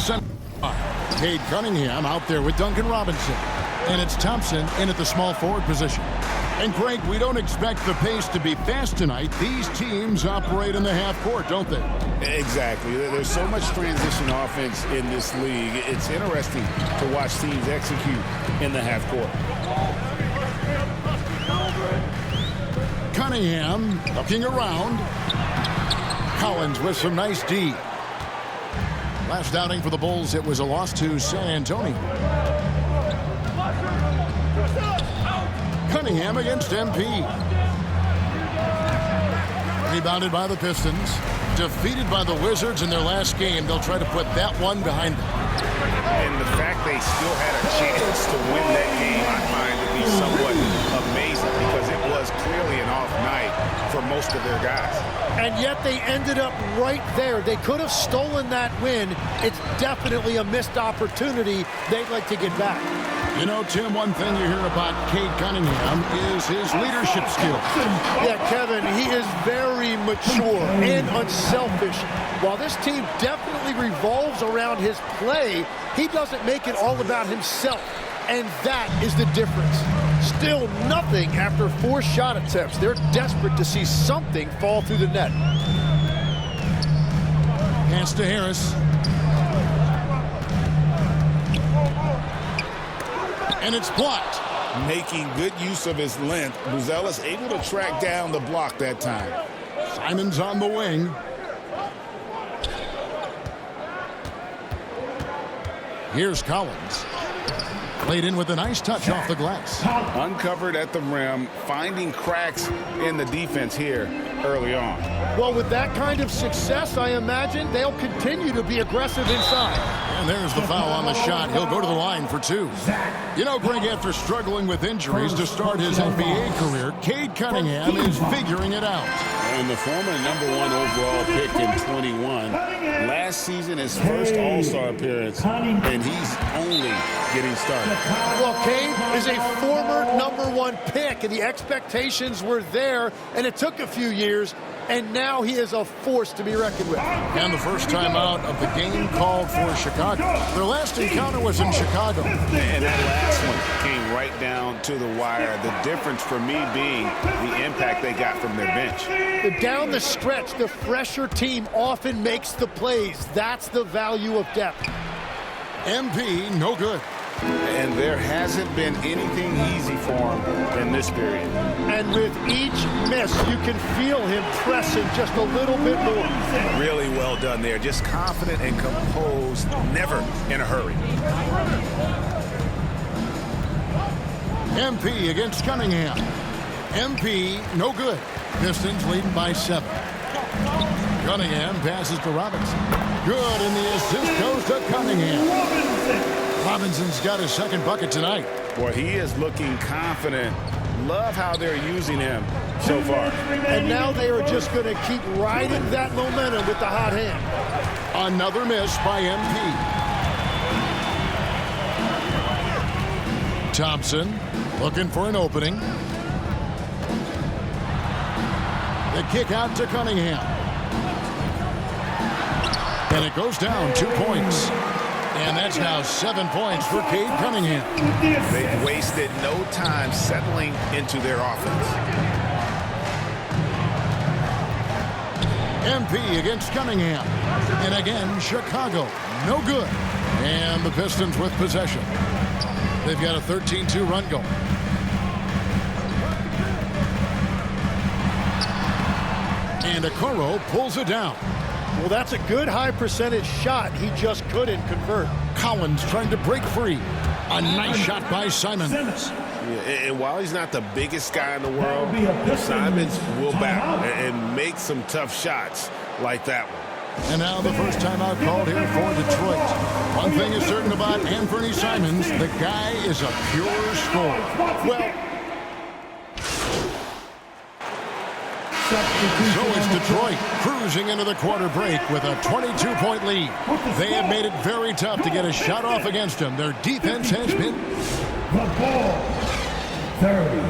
center. Cade Cunningham out there with Duncan Robinson. And it's Thompson in at the small forward position. And, Greg, we don't expect the pace to be fast tonight. These teams operate in the half court, don't they? Exactly. There's so much transition offense in this league. It's interesting to watch teams execute in the half court. Cunningham looking around. Collins with some nice D. Last outing for the Bulls, it was a loss to San Antonio. Cunningham against MP. Rebounded by the Pistons. Defeated by the Wizards in their last game. They'll try to put that one behind them. And the fact they still had a chance to win that game, I find to be somewhat amazing because it was clearly an off night for most of their guys. And yet they ended up right there. They could have stolen that win. It's definitely a missed opportunity they'd like to get back. You know, Tim, one thing you hear about Cade Cunningham is his leadership skills. Yeah, Kevin, he is very mature and unselfish. While this team definitely revolves around his play, he doesn't make it all about himself. And that is the difference. Still nothing after 4 shot attempts. They're desperate to see something fall through the net. Pass to Harris. And it's blocked. Making good use of his length, Buzelis able to track down the block that time. Simon's on the wing. Here's Collins. Played in with a nice touch off the glass. Uncovered at the rim, finding cracks in the defense here early on. Well, with that kind of success, I imagine they'll continue to be aggressive inside. And there's the foul on the shot. He'll go to the line for 2. You know, Greg, after struggling with injuries to start his NBA career, Cade Cunningham is figuring it out. And the former #1 overall pick in 21. Last season, his first All-Star appearance, and he's only getting started. Well, Cade is a former #1 pick, and the expectations were there, and it took a few years, and now he is a force to be reckoned with. And the first time out of the game called for Chicago. Their last encounter was in Chicago. And that last one came right down to the wire. The difference for me being the impact they got from their bench. Down the stretch, the fresher team often makes the plays. That's the value of depth. MP, no good. And there hasn't been anything easy for him in this period. And with each miss, you can feel him pressing just a little bit more. Really well done there. Just confident and composed, never in a hurry. MP against Cunningham. MP, no good. Pistons leading by 7. Cunningham passes to Robinson. Good, and the assist goes to Cunningham. Robinson's got his second bucket tonight. Boy, he is looking confident. Love how they're using him so far. And now they are just going to keep riding that momentum with the hot hand. Another miss by MP. Thompson looking for an opening. The kick out to Cunningham. And it goes down 2 points. And that's now 7 points for Cade Cunningham. They've wasted no time settling into their offense. MP against Cunningham. And again, Chicago. No good. And the Pistons with possession. They've got a 13-2 run going. And Okoro pulls it down. Well, that's a good high percentage shot. He just couldn't convert. Collins trying to break free. A nice shot by Simons. Yeah, and while he's not the biggest guy in the world, Simons will battle and make some tough shots like that one. And now the first time out called here for Detroit. One thing is certain about Anthony Simons, the guy is a pure scorer. Well, so it's Detroit cruising into the quarter break with a 22-point lead. They have made it very tough to get a shot off against them. Their defense has been... The ball, 30.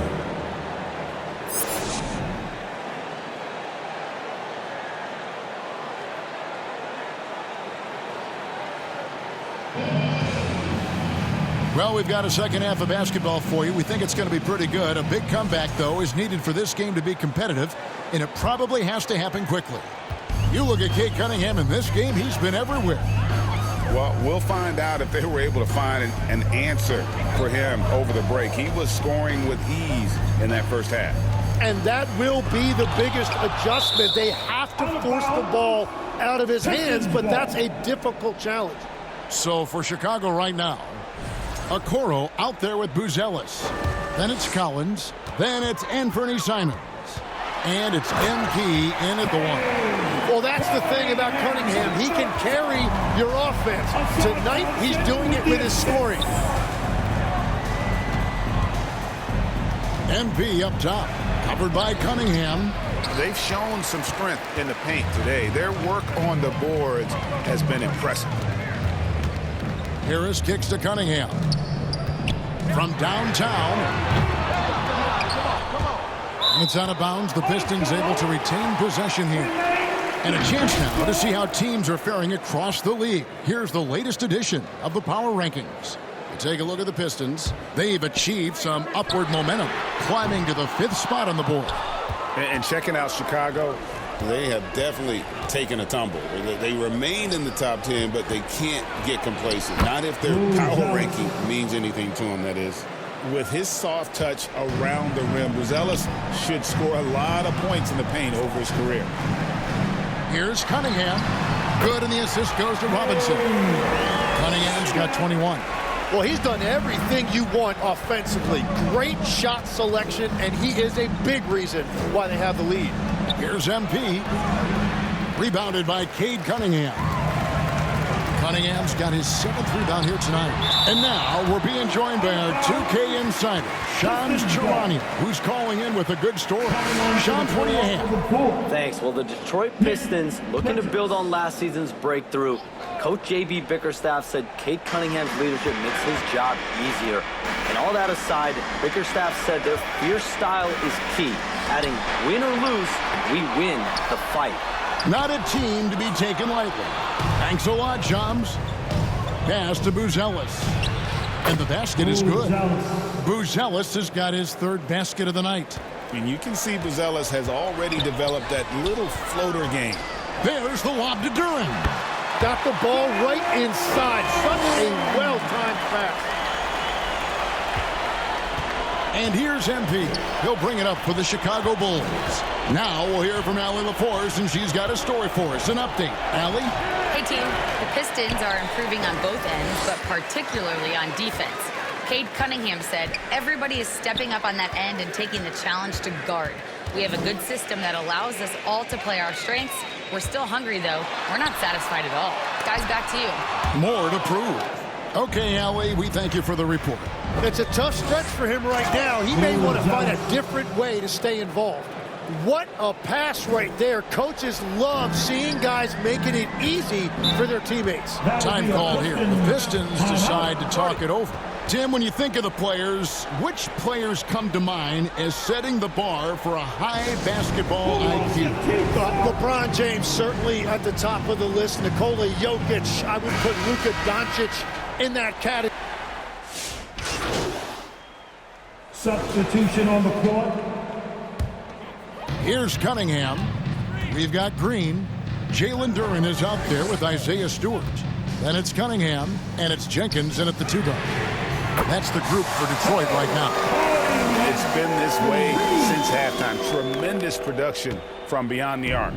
Well, we've got a second half of basketball for you. We think it's going to be pretty good. A big comeback, though, is needed for this game to be competitive, and it probably has to happen quickly. You look at Cade Cunningham in this game, he's been everywhere. Well, we'll find out if they were able to find an answer for him over the break. He was scoring with ease in that first half. And that will be the biggest adjustment. They have to force the ball out of his hands, but that's a difficult challenge. So for Chicago right now, Okoro out there with Buzelis. Then it's Collins. Then it's Anthony Simons. And it's MP in at the one. Well, that's the thing about Cunningham. He can carry your offense. Tonight, he's doing it with his scoring. MP up top, covered by Cunningham. They've shown some strength in the paint today. Their work on the boards has been impressive. Harris kicks to Cunningham. From downtown. It's out of bounds. The Pistons able to retain possession here. And a chance now to see how teams are faring across the league. Here's the latest edition of the Power Rankings. You take a look at the Pistons. They've achieved some upward momentum, climbing to the 5th spot on the board. And checking out Chicago, they have definitely taken a tumble. They remain in the top 10, but they can't get complacent. Not if their power ranking means anything to them, that is. With his soft touch around the rim, Buzelis should score a lot of points in the paint over his career. Here's Cunningham. Good, and the assist goes to Robinson. Cunningham's got 21. Well, he's done everything you want offensively. Great shot selection, and he is a big reason why they have the lead. Here's MP. Rebounded by Cade Cunningham. Cunningham's got his 7th rebound here tonight. And now we're being joined by our 2K insider, Shams Charania, who's calling in with a good story. Shams, what do you have? Thanks. Well, the Detroit Pistons looking to build on last season's breakthrough. Coach J.B. Bickerstaff said Cade Cunningham's leadership makes his job easier. And all that aside, Bickerstaff said their fierce style is key, adding, win or lose, we win the fight. Not a team to be taken lightly. Thanks a lot, Shams. Pass to Buzelis. And the basket is good. Buzelis has got his 3rd basket of the night. And you can see Buzelis has already developed that little floater game. There's the lob to Duran. Got the ball right inside. Such a well-timed pass. And here's MP. He'll bring it up for the Chicago Bulls. Now we'll hear from Allie LaForce, and she's got a story for us. An update. Allie? Hey, team. The Pistons are improving on both ends, but particularly on defense. Cade Cunningham said, everybody is stepping up on that end and taking the challenge to guard. We have a good system that allows us all to play our strengths. We're still hungry, though. We're not satisfied at all. Guys, back to you. More to prove. Okay, Allie, we thank you for the report. It's a tough stretch for him right now. He may want to find a different way to stay involved. What a pass right there. Coaches love seeing guys making it easy for their teammates. Time call here. The Pistons decide to talk it over. Tim, when you think of the players, which players come to mind as setting the bar for a high basketball IQ? LeBron James certainly at the top of the list. Nikola Jokic, I would put Luka Doncic in that category. Substitution on the court. Here's Cunningham. We've got Green. Jalen Duran is out there with Isaiah Stewart. Then it's Cunningham, and it's Jenkins in at the 2 guard. That's the group for Detroit right now. It's been this way since halftime. Tremendous production from beyond the arc.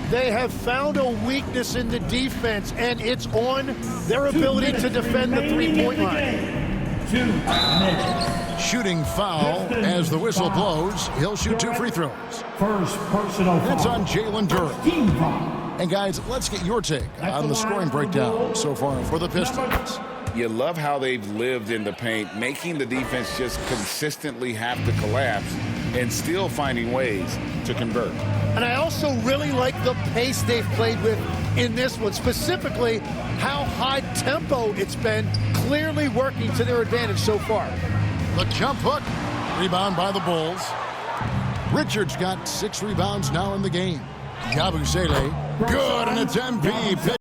They have found a weakness in the defense, and it's on their ability to defend the 3-point line. 2 minutes. Shooting foul as the whistle blows. He'll shoot 2 free throws. First personal foul. It's on Jalen Duran. Team foul. And guys, let's get your take on the scoring breakdown so far for the Pistons. You love how they've lived in the paint, making the defense just consistently have to collapse and still finding ways to convert. And I also really like the pace they've played with in this one, specifically how high tempo it's been, clearly working to their advantage so far. The jump hook, rebound by the Bulls. Richards got 6 rebounds now in the game. Yabusele, good, and it's MP.